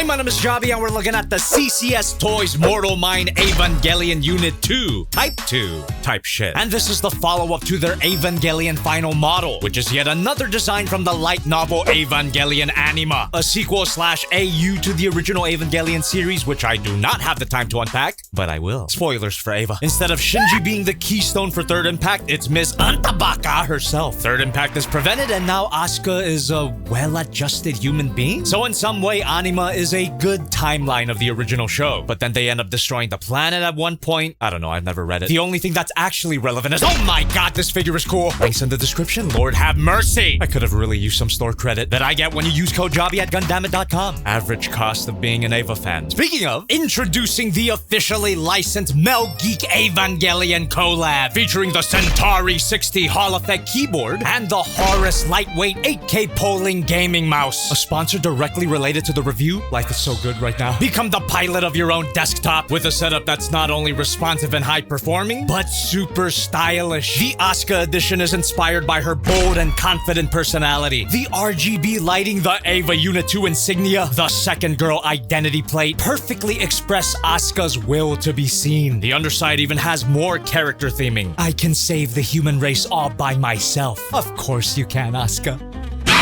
Hey, my name is Jobby, and we're looking at the CCS Toys Mortal Mind Evangelion Unit 2, Type 2 type shit. And this is the follow-up to their Evangelion final model, which is yet another design from the light novel Evangelion Anima, a sequel/AU to the original Evangelion series, which I do not have the time to unpack, but I will. Spoilers for Eva. Instead of Shinji being the keystone for Third Impact, it's Miss Antabaka herself. Third Impact is prevented, and now Asuka is a well-adjusted human being? So in some way, Anima is a good timeline of the original show, but then they end up destroying the planet at one point. I don't know, I've never read it. The only thing that's actually relevant is, oh my god, this figure is cool. Links in the description. Lord have mercy. I could have really used some store credit that I get when you use code Jobby at Gundamit.com. Average cost of being an Eva fan. Speaking of, introducing the officially licensed Mel Geek Evangelion collab, featuring the Centauri 60 Hall Effect keyboard and the Horus lightweight 8K polling gaming mouse. A sponsor directly related to the review. Life is so good right now. Become the pilot of your own desktop with a setup that's not only responsive and high performing, but super stylish. The Asuka edition is inspired by her bold and confident personality. The RGB lighting, the Eva Unit 2 insignia, the second girl identity plate perfectly express Asuka's will to be seen. The underside even has more character theming. I can save the human race all by myself. Of course you can, Asuka.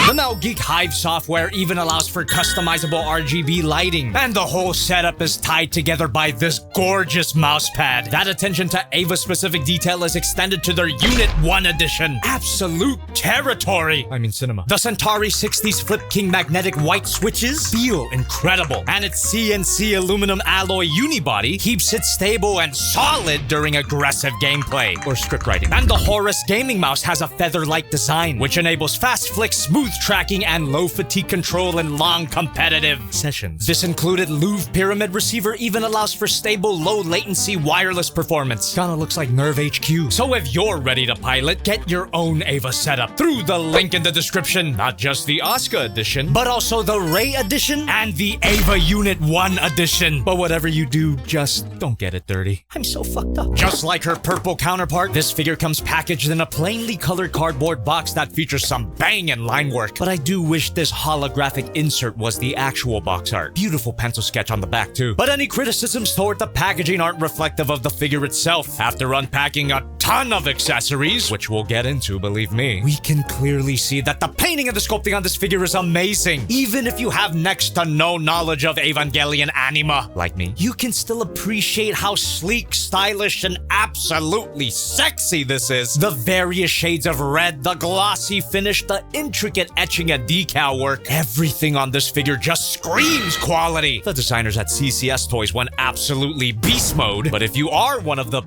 The Mel Geek Hive software even allows for customizable RGB lighting, and the whole setup is tied together by this gorgeous mousepad. That attention to Eva-specific detail is extended to their Unit 1 edition. Absolute territory! I mean cinema. The Centauri 60's Flip King magnetic white switches feel incredible, and its CNC aluminum alloy unibody keeps it stable and solid during aggressive gameplay or script writing. And the Horus gaming mouse has a feather-like design, which enables fast flicks, smooth tracking, and low fatigue control in long competitive sessions. This included Louvre Pyramid Receiver even allows for stable, low latency wireless performance. Kinda looks like Nerve HQ. So if you're ready to pilot, get your own Eva setup through the link in the description. Not just the Asuka edition, but also the Rei edition and the Eva Unit 1 edition. But whatever you do, just don't get it dirty. I'm so fucked up. Just like her purple counterpart, this figure comes packaged in a plainly colored cardboard box that features some banging line work. But I do wish this holographic insert was the actual box art. Beautiful pencil sketch on the back too. But any criticisms toward the packaging aren't reflective of the figure itself. After unpacking a ton of accessories, which we'll get into, believe me, we can clearly see that the painting and the sculpting on this figure is amazing. Even if you have next to no knowledge of Evangelion Anima, like me, you can still appreciate how sleek, stylish, and absolutely sexy this is. The various shades of red, the glossy finish, the intricate etching and decal work. Everything on this figure just screams quality. The designers at CCS Toys went absolutely beast mode, but if you are one of the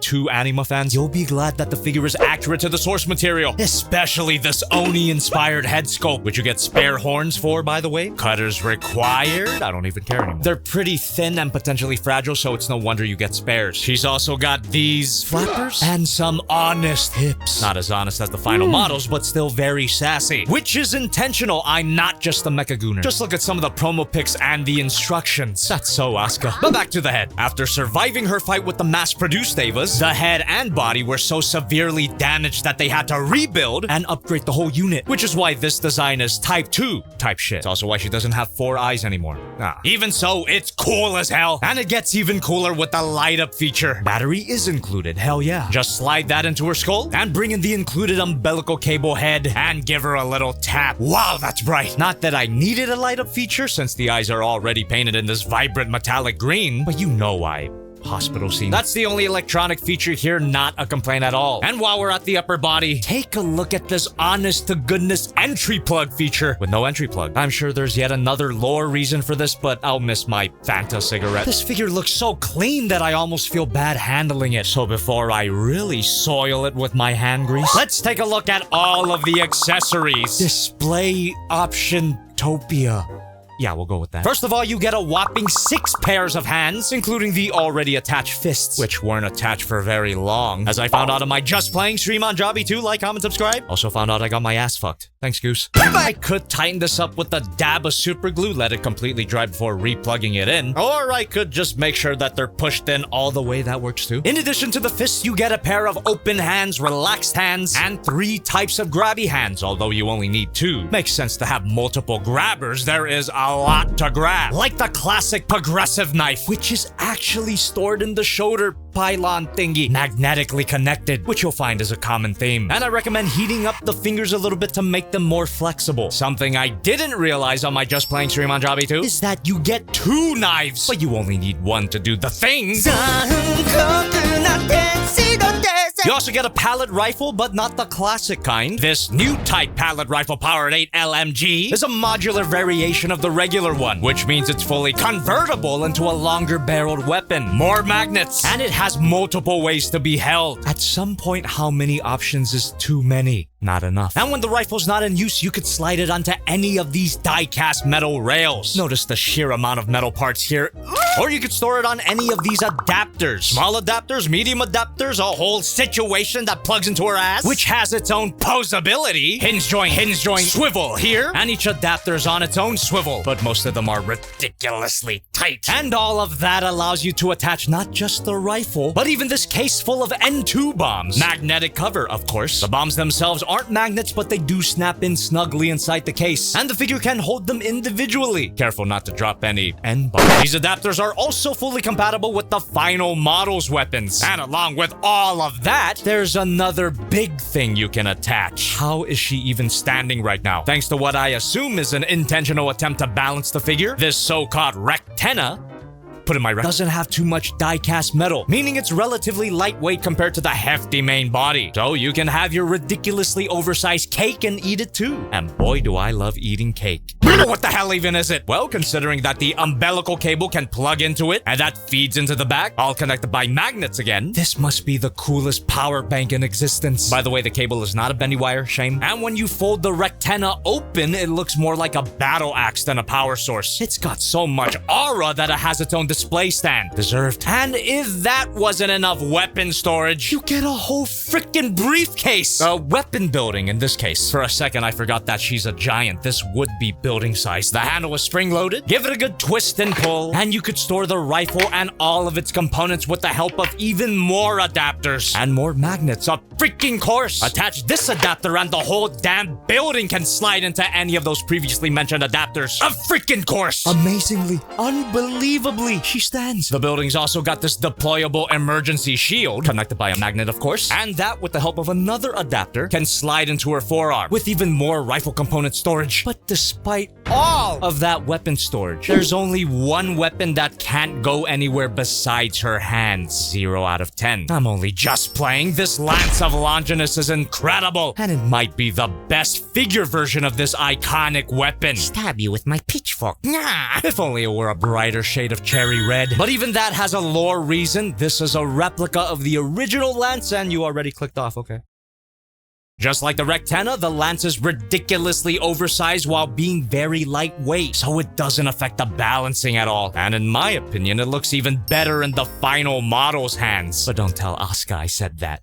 two Anima fans, you'll be glad that the figure is accurate to the source material, especially this Oni-inspired head sculpt, which you get spare horns for, by the way. Cutters required. I don't even care anymore. They're pretty thin and potentially fragile, so it's no wonder you get spares. She's also got these flappers and some honest hips. Not as honest as the final models, but still very sassy, which is intentional. I'm not just a mecha gooner. Just look at some of the promo pics and the instructions. That's so Asuka. But back to the head. After surviving her fight with the mass-produced Evas, the head and body were so severely damaged that they had to rebuild and upgrade the whole unit, which is why this design is Type 2 type shit. It's also why she doesn't have 4 eyes anymore. Even so, it's cool as hell, and it gets even cooler with the light-up feature. Battery is included, hell yeah. Just slide that into her skull and bring in the included umbilical cable head and give her a little tap. Wow, that's bright. Not that I needed a light-up feature since the eyes are already painted in this vibrant metallic green, but you know why. Hospital scene. That's the only electronic feature here, not a complaint at all. And while we're at the upper body, take a look at this honest-to-goodness entry plug feature with no entry plug. I'm sure there's yet another lore reason for this, but I'll miss my Fanta cigarette. This figure looks so clean that I almost feel bad handling it. So before I really soil it with my hand grease, let's take a look at all of the accessories. Display option Topia. Yeah, we'll go with that. First of all, you get a whopping 6 pairs of hands, including the already attached fists, which weren't attached for very long, as I found out on my Just Playing stream on Jobby too. Like, comment, subscribe. Also found out I got my ass fucked. Thanks, Goose. I could tighten this up with a dab of super glue, let it completely dry before replugging it in, or I could just make sure that they're pushed in all the way. That works too. In addition to the fists, you get a pair of open hands, relaxed hands, and 3 types of grabby hands, although you only need 2. Makes sense to have multiple grabbers. There is a lot to grab. Like the classic progressive knife, which is actually stored in the shoulder pylon thingy, magnetically connected, which you'll find is a common theme. And I recommend heating up the fingers a little bit to make them more flexible. Something I didn't realize on my Just Playing stream on Jobby 2 is that you get 2 knives, but you only need one to do the thing. You also get a pallet rifle, but not the classic kind. This new type pallet rifle powered 8 LMG is a modular variation of the regular one, which means it's fully convertible into a longer barreled weapon, more magnets, and it has multiple ways to be held. At some point, how many options is too many? Not enough. And when the rifle's not in use, you could slide it onto any of these die-cast metal rails. Notice the sheer amount of metal parts here. Or you could store it on any of these adapters. Small adapters, medium adapters, a whole situation that plugs into her ass, which has its own posability. Hinge joint, swivel here. And each adapter is on its own swivel, but most of them are ridiculously tight. And all of that allows you to attach not just the rifle, but even this case full of N2 bombs. Magnetic cover, of course. The bombs themselves aren't magnets, but they do snap in snugly inside the case, and the figure can hold them individually. Careful not to drop any N-bombs. These adapters are also fully compatible with the final model's weapons. And along with all of that, there's another big thing you can attach. How is she even standing right now? Thanks to what I assume is an intentional attempt to balance the figure, this so-called rectenna, put in my doesn't have too much die-cast metal, meaning it's relatively lightweight compared to the hefty main body. So you can have your ridiculously oversized cake and eat it too. And boy, do I love eating cake. What the hell even is it? Well, considering that the umbilical cable can plug into it, and that feeds into the back, all connected by magnets again, this must be the coolest power bank in existence. By the way, the cable is not a bendy wire, shame. And when you fold the rectenna open, it looks more like a battle axe than a power source. It's got so much aura that it has its own display stand. Deserved. And if that wasn't enough weapon storage, you get a whole freaking briefcase. A weapon building in this case. For a second, I forgot that she's a giant. This would be building size. The handle is spring-loaded. Give it a good twist and pull, and you could store the rifle and all of its components with the help of even more adapters and more magnets. A freaking course. Attach this adapter and the whole damn building can slide into any of those previously mentioned adapters. A freaking course. Amazingly, unbelievably, she stands. The building's also got this deployable emergency shield, connected by a magnet, of course, and that, with the help of another adapter, can slide into her forearm, with even more rifle component storage. But despite all of that weapon storage, there's only one weapon that can't go anywhere besides her hands. 0 out of 10. I'm only just playing. This Lance of Longinus is incredible, and it might be the best figure version of this iconic weapon. Stab you with my pitchfork. Nah. If only it were a brighter shade of cherry red. But even that has a lore reason. This is a replica of the original Lance, and you already clicked off, okay. Just like the rectenna, the Lance is ridiculously oversized while being very lightweight, so it doesn't affect the balancing at all. And in my opinion, it looks even better in the final model's hands. But don't tell Asuka I said that.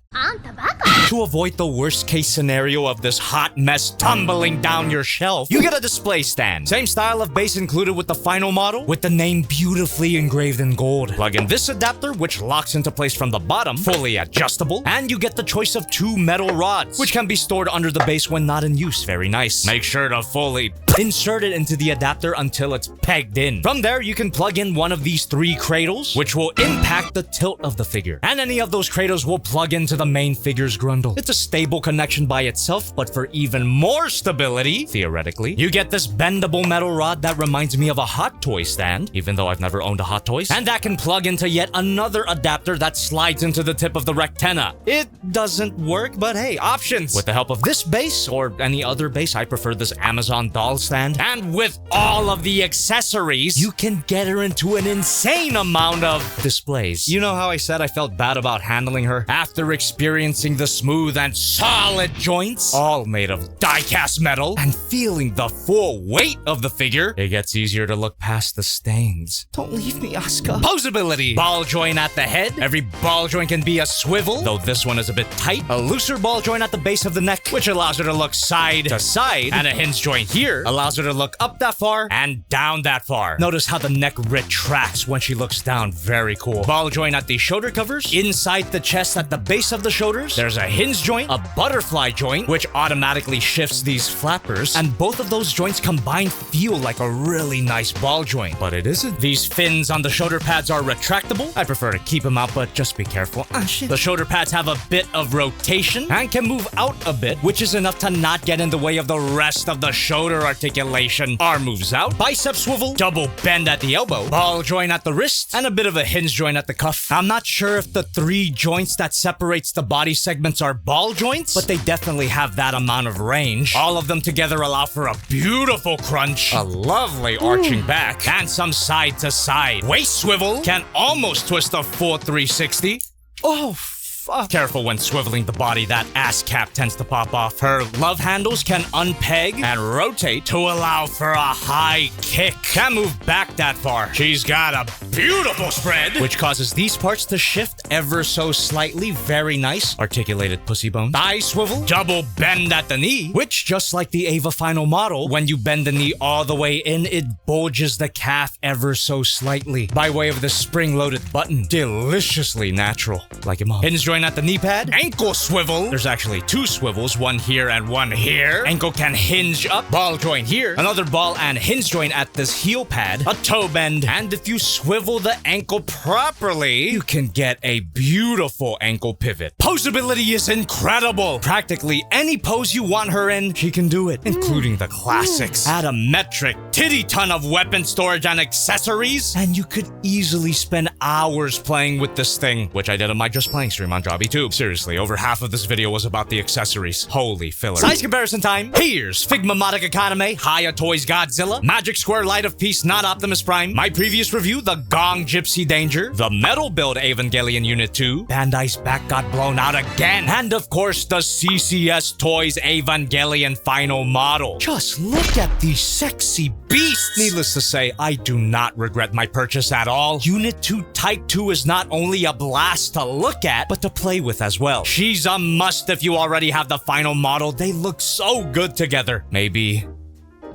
To avoid the worst case scenario of this hot mess tumbling down your shelf, you get a display stand. Same style of base included with the final model, with the name beautifully engraved in gold. Plug in this adapter, which locks into place from the bottom, fully adjustable, and you get the choice of 2 metal rods, which can be stored under the base when not in use. Very nice. Make sure to fully insert it into the adapter until it's pegged in. From there, you can plug in one of these 3 cradles, which will impact the tilt of the figure. And any of those cradles will plug into the main figure's grundle. It's a stable connection by itself, but for even more stability, theoretically, you get this bendable metal rod that reminds me of a Hot Toy stand, even though I've never owned a Hot Toys. And that can plug into yet another adapter that slides into the tip of the rectenna. It doesn't work, but hey, options. With the help of this base, or any other base, I prefer this Amazon doll stand, and with all of the accessories, you can get her into an insane amount of displays. You know how I said I felt bad about handling her? After experiencing the smooth and solid joints, all made of die-cast metal, and feeling the full weight of the figure, it gets easier to look past the stains. Don't leave me, Asuka. Posability. Ball joint at the head. Every ball joint can be a swivel, though this one is a bit tight. A looser ball joint at the base of the neck, which allows her to look side to side, and a hinge joint here allows her to look up that far and down that far. Notice how the neck retracts when she looks down. Very cool. Ball joint at the shoulder covers, inside the chest at the base of of the shoulders, there's a hinge joint, a butterfly joint, which automatically shifts these flappers, and both of those joints combined feel like a really nice ball joint. But it isn't. These fins on the shoulder pads are retractable. I prefer to keep them out, but just be careful. The shoulder pads have a bit of rotation and can move out a bit, which is enough to not get in the way of the rest of the shoulder articulation. Arm moves out, bicep swivel, double bend at the elbow, ball joint at the wrist, and a bit of a hinge joint at the cuff. I'm not sure if the 3 joints that separates the body segments are ball joints, but they definitely have that amount of range. All of them together allow for a beautiful crunch, a lovely arching back, and some side to side. Waist swivel can almost twist a full 360. Oh, fuck. Careful when swiveling the body, that ass cap tends to pop off. Her love handles can unpeg and rotate to allow for a high kick. Can't move back that far. She's got a beautiful spread, which causes these parts to shift ever so slightly. Very nice. Articulated pussy bone. Thigh swivel, double bend at the knee, which just like the Ava final model, when you bend the knee all the way in, it bulges the calf ever so slightly by way of the spring-loaded button. Deliciously natural. Like your mom. Hinge joint at the knee pad. Ankle swivel. There's actually 2 swivels, one here and one here. Ankle can hinge up. Ball joint here. Another ball and hinge joint at this heel pad. A toe bend. And if you swivel the ankle properly, you can get a beautiful ankle pivot. Poseability is incredible. Practically any pose you want her in, she can do it, including the classics. Add a metric titty ton of weapon storage and accessories, and you could easily spend hours playing with this thing, which I did on my Just Playing stream on JobbyTube. Seriously, over half of this video was about the accessories. Holy filler. Size comparison time. Here's Figma Modic Economy, Haya Toys Godzilla, Magic Square Light of Peace Not Optimus Prime, my previous review, the Gong Gypsy Danger, the Metal Build Evangelion Unit 2, Bandai's back got blown out again, and of course the CCS Toys Evangelion final model. Just look at these sexy beasts. Needless to say, I do not regret my purchase at all. Unit 2 Type 2 is not only a blast to look at, but to play with as well. She's a must if you already have the final model. They look so good together. Maybe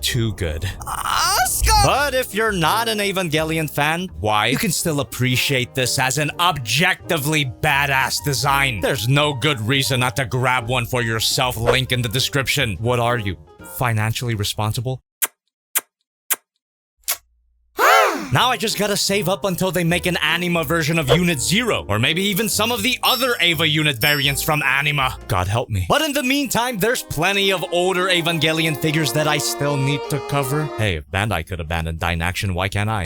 too good. Asuka! But if you're not an Evangelion fan, why? You can still appreciate this as an objectively badass design. There's no good reason not to grab one for yourself. Link in the description. What are you? Financially responsible? Now I just gotta save up until they make an Anima version of Unit 0, or maybe even some of the other Ava Unit variants from Anima. God help me. But in the meantime, there's plenty of older Evangelion figures that I still need to cover. Hey, if Bandai could abandon Dynaction, why can't I?